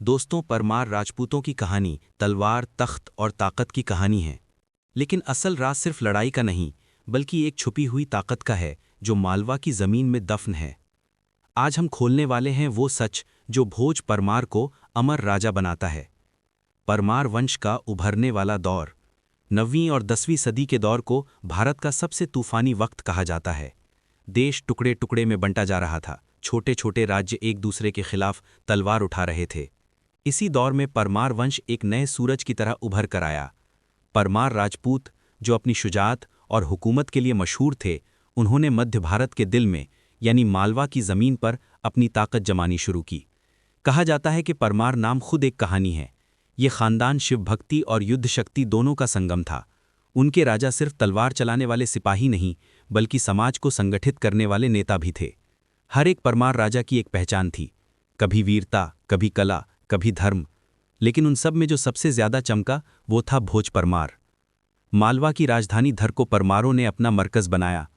दोस्तों, परमार राजपूतों की कहानी तलवार, तख्त और ताकत की कहानी है। लेकिन असल राज सिर्फ लड़ाई का नहीं, बल्कि एक छुपी हुई ताकत का है जो मालवा की जमीन में दफन है। आज हम खोलने वाले हैं वो सच जो भोज परमार को अमर राजा बनाता है। परमार वंश का उभरने वाला दौर 9वीं और 10वीं सदी के दौर को भारत का सबसे तूफानी वक्त कहा जाता है। देश टुकड़े टुकड़े में बंटा जा रहा था, छोटे छोटे राज्य एक दूसरे के खिलाफ तलवार उठा रहे थे। इसी दौर में परमार वंश एक नए सूरज की तरह उभर कर आया। परमार राजपूत, जो अपनी शुजाअत और हुकूमत के लिए मशहूर थे, उन्होंने मध्य भारत के दिल में यानी मालवा की ज़मीन पर अपनी ताकत जमानी शुरू की। कहा जाता है कि परमार नाम खुद एक कहानी है। ये ख़ानदान शिव भक्ति और युद्ध शक्ति दोनों का संगम था। उनके राजा सिर्फ तलवार चलाने वाले सिपाही नहीं, बल्कि समाज को संगठित करने वाले नेता भी थे। हर एक परमार राजा की एक पहचान थी, कभी वीरता, कभी कला, कभी धर्म। लेकिन उन सब में जो सबसे ज्यादा चमका वो था भोज परमार। मालवा की राजधानी धर को परमारों ने अपना मरकज बनाया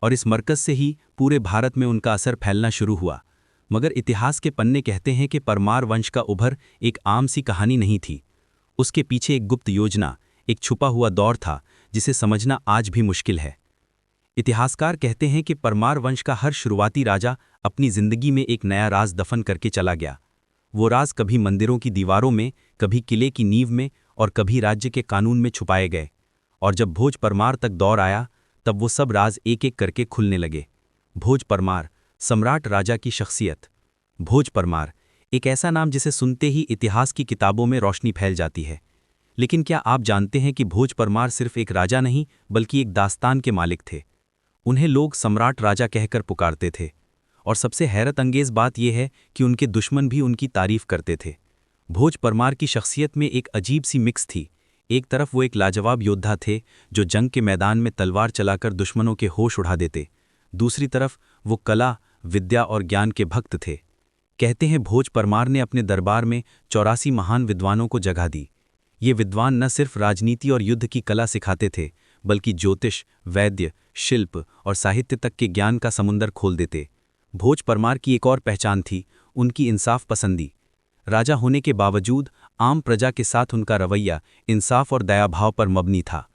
और इस मरकज से ही पूरे भारत में उनका असर फैलना शुरू हुआ। मगर इतिहास के पन्ने कहते हैं कि परमार वंश का उभर एक आम सी कहानी नहीं थी। उसके पीछे एक गुप्त योजना, एक छुपा हुआ दौर था जिसे समझना आज भी मुश्किल है। इतिहासकार कहते हैं कि परमार वंश का हर शुरुआती राजा अपनी जिंदगी में एक नया राज दफन करके चला गया। वो राज कभी मंदिरों की दीवारों में, कभी किले की नींव में और कभी राज्य के कानून में छुपाए गए। और जब भोज परमार तक दौर आया, तब वो सब राज एक एक करके खुलने लगे। भोज परमार, सम्राट राजा की शख्सियत। भोज परमार एक ऐसा नाम जिसे सुनते ही इतिहास की किताबों में रोशनी फैल जाती है। लेकिन क्या आप जानते हैं कि भोज परमार सिर्फ एक राजा नहीं, बल्कि एक दास्तान के मालिक थे। उन्हें लोग सम्राट राजा कहकर पुकारते थे। और सबसे हैरत अंगेज बात यह है कि उनके दुश्मन भी उनकी तारीफ करते थे। भोज परमार की शख्सियत में एक अजीब सी मिक्स थी। एक तरफ वो एक लाजवाब योद्धा थे जो जंग के मैदान में तलवार चलाकर दुश्मनों के होश उड़ा देते। दूसरी तरफ वो कला, विद्या और ज्ञान के भक्त थे। कहते हैं भोज परमार ने अपने दरबार में 84 महान विद्वानों को जगह दी। ये विद्वान न सिर्फ राजनीति और युद्ध की कला सिखाते थे, बल्कि ज्योतिष, वैद्य, शिल्प और साहित्य तक के ज्ञान का समुंदर खोल देते। भोज परमार की एक और पहचान थी उनकी इंसाफ पसंदी। राजा होने के बावजूद आम प्रजा के साथ उनका रवैया इंसाफ और दयाभाव पर मबनी था।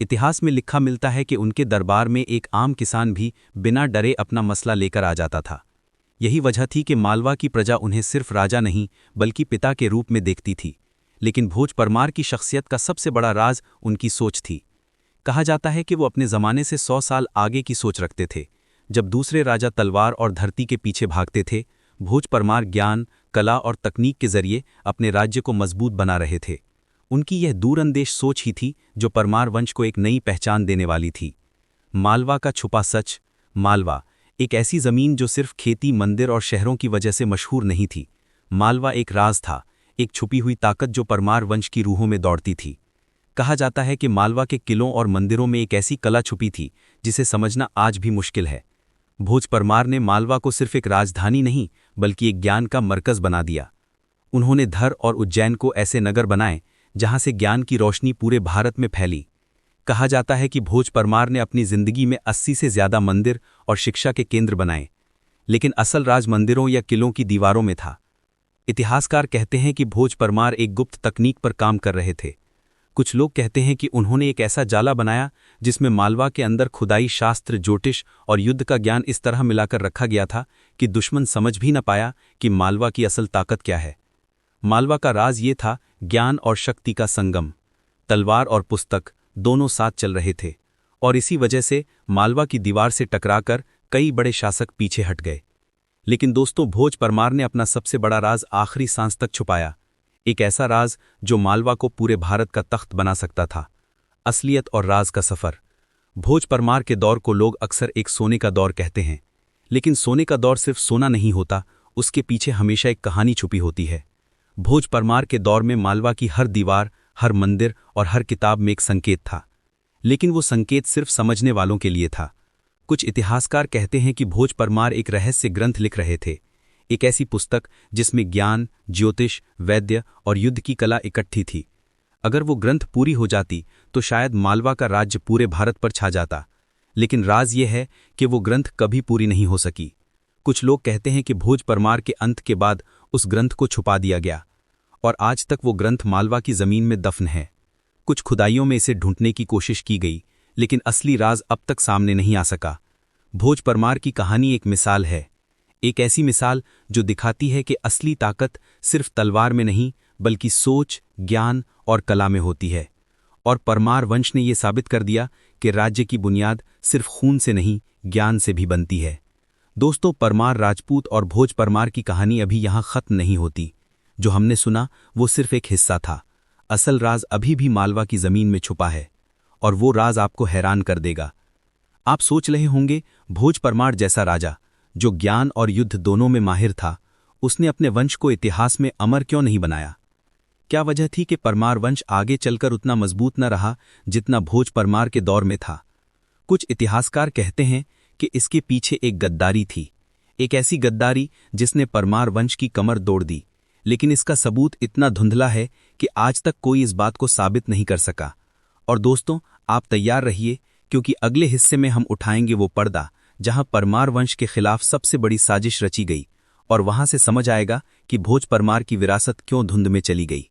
इतिहास में लिखा मिलता है कि उनके दरबार में एक आम किसान भी बिना डरे अपना मसला लेकर आ जाता था। यही वजह थी कि मालवा की प्रजा उन्हें सिर्फ राजा नहीं, बल्कि पिता के रूप में देखती थी। लेकिन भोज परमार की शख्सियत का सबसे बड़ा राज उनकी सोच थी। कहा जाता है कि वो अपने ज़माने से 100 साल आगे की सोच रखते थे। जब दूसरे राजा तलवार और धरती के पीछे भागते थे, भोज परमार ज्ञान, कला और तकनीक के जरिए अपने राज्य को मजबूत बना रहे थे। उनकी यह दूरंदेश सोच ही थी जो परमार वंश को एक नई पहचान देने वाली थी। मालवा का छुपा सच। मालवा एक ऐसी ज़मीन जो सिर्फ खेती, मंदिर और शहरों की वजह से मशहूर नहीं थी। मालवा एक राज था, एक छुपी हुई ताकत जो परमार वंश की रूहों में दौड़ती थी। कहा जाता है कि मालवा के किलों और मंदिरों में एक ऐसी कला छुपी थी जिसे समझना आज भी मुश्किल है। भोज परमार ने मालवा को सिर्फ एक राजधानी नहीं, बल्कि एक ज्ञान का मरकज बना दिया। उन्होंने धर और उज्जैन को ऐसे नगर बनाए जहां से ज्ञान की रोशनी पूरे भारत में फैली। कहा जाता है कि भोज परमार ने अपनी जिंदगी में 80 से ज्यादा मंदिर और शिक्षा के केंद्र बनाए। लेकिन असल राज मंदिरों या किलों की दीवारों में था। इतिहासकार कहते हैं कि भोज परमार एक गुप्त तकनीक पर काम कर रहे थे। कुछ लोग कहते हैं कि उन्होंने एक ऐसा जाला बनाया जिसमें मालवा के अंदर खुदाई शास्त्र, ज्योतिष और युद्ध का ज्ञान इस तरह मिलाकर रखा गया था कि दुश्मन समझ भी न पाया कि मालवा की असल ताकत क्या है। मालवा का राज ये था ज्ञान और शक्ति का संगम। तलवार और पुस्तक दोनों साथ चल रहे थे और इसी वजह से मालवा की दीवार से टकराकर कई बड़े शासक पीछे हट गए। लेकिन दोस्तों, भोज परमार ने अपना सबसे बड़ा राज आखिरी सांस तक छुपाया। एक ऐसा राज जो मालवा को पूरे भारत का तख्त बना सकता था। असलियत और राज का सफर। भोज परमार के दौर को लोग अक्सर एक सोने का दौर कहते हैं, लेकिन सोने का दौर सिर्फ सोना नहीं होता, उसके पीछे हमेशा एक कहानी छुपी होती है। भोज परमार के दौर में मालवा की हर दीवार, हर मंदिर और हर किताब में एक संकेत था। लेकिन वो संकेत सिर्फ समझने वालों के लिए था। कुछ इतिहासकार कहते हैं कि भोज परमार एक रहस्य ग्रंथ लिख रहे थे, एक ऐसी पुस्तक जिसमें ज्ञान, ज्योतिष, वैद्य और युद्ध की कला इकट्ठी थी। अगर वो ग्रंथ पूरी हो जाती तो शायद मालवा का राज्य पूरे भारत पर छा जाता। लेकिन राज ये है कि वो ग्रंथ कभी पूरी नहीं हो सकी। कुछ लोग कहते हैं कि भोज परमार के अंत के बाद उस ग्रंथ को छुपा दिया गया। और आज तक वो ग्रंथ मालवा की जमीन में दफन है। कुछ खुदाइयों में इसे ढूंढने की कोशिश की गई, लेकिन असली राज अब तक सामने नहीं आ सका। भोज परमार की कहानी एक मिसाल है, एक ऐसी मिसाल जो दिखाती है कि असली ताकत सिर्फ तलवार में नहीं बल्कि सोच, ज्ञान और कला में होती है। और परमार वंश ने यह साबित कर दिया कि राज्य की बुनियाद सिर्फ खून से नहीं, ज्ञान से भी बनती है। दोस्तों, परमार राजपूत और भोज परमार की कहानी अभी यहाँ खत्म नहीं होती। जो हमने सुना वो सिर्फ एक हिस्सा था। असल राज अभी भी मालवा की जमीन में छुपा है, और वो राज आपको हैरान कर देगा। आप सोच रहे होंगे, भोज परमार जैसा राजा जो ज्ञान और युद्ध दोनों में माहिर था, उसने अपने वंश को इतिहास में अमर क्यों नहीं बनाया? क्या वजह थी कि परमार वंश आगे चलकर उतना मजबूत न रहा जितना भोज परमार के दौर में था? कुछ इतिहासकार कहते हैं कि इसके पीछे एक गद्दारी थी, एक ऐसी गद्दारी जिसने परमार वंश की कमर तोड़ दी। लेकिन इसका सबूत इतना धुंधला है कि आज तक कोई इस बात को साबित नहीं कर सका। और दोस्तों, आप तैयार रहिए, क्योंकि अगले हिस्से में हम उठाएंगे वो पर्दा जहां परमार वंश के खिलाफ सबसे बड़ी साजिश रची गई, और वहां से समझ आएगा कि भोज परमार की विरासत क्यों धुंध में चली गई।